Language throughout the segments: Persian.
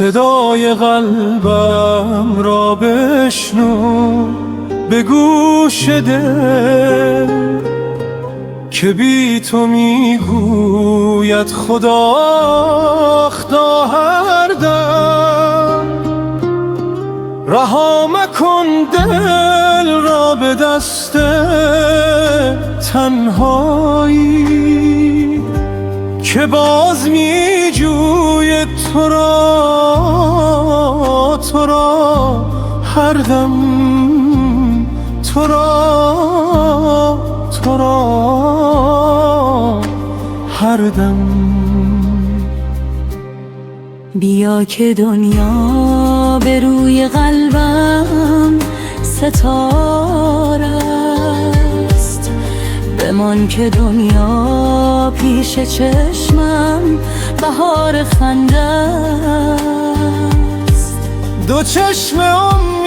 صدای قلبم را بشنو به گوش دل که بی تو میگوید خدا خدا هر دم. رها مکن دل را به دست تنهایی که باز می جوید تو را هر دم، تو را هر دم. بیا که دنیا به روی قلبم ستاره است، بمان که دنیا پیش چشمم بهار خنده است. دو چشم امیدم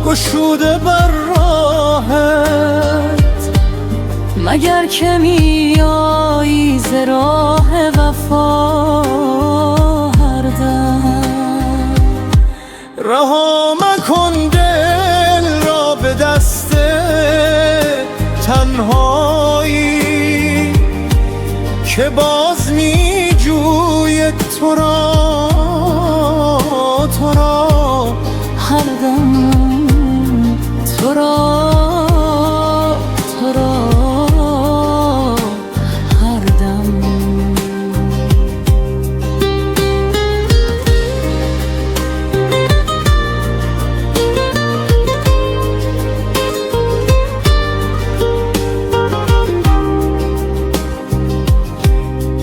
گشوده بر راهت، مگر که میایی ز راه وفا هر دم. رها مکن دل را به دست تنهایی که باز می جوید تو را هر دم، تو را هر دم.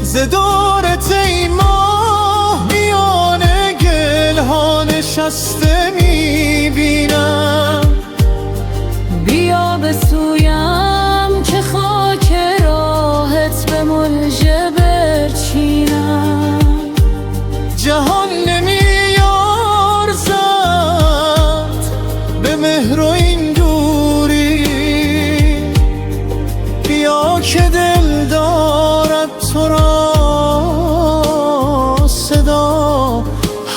ز دورت ای ماه میان گلها نشسته میبینم. بیا به سویم که خاک راهت به مژه برچینم. جهان نمیارزد به مهر و این دوری، بیا که دل دارد تو را صدا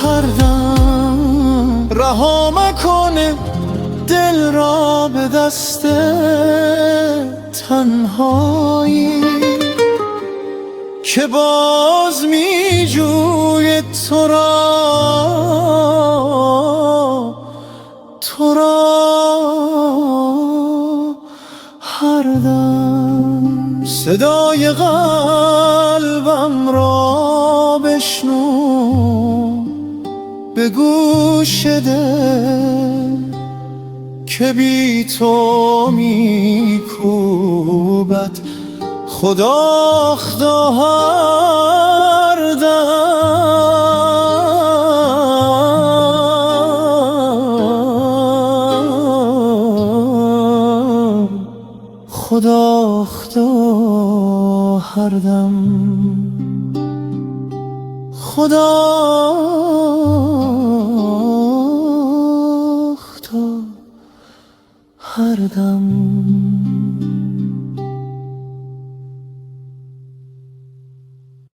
هر دم. رها مکن دل را به دست تنهایی که باز می جوید تو را هر دم. صدای قلبم را بشنو به گوش دل که بی تو میکوبد خدا خدا هر دم. خدا خدا هر دم، خدا خدا هر دم.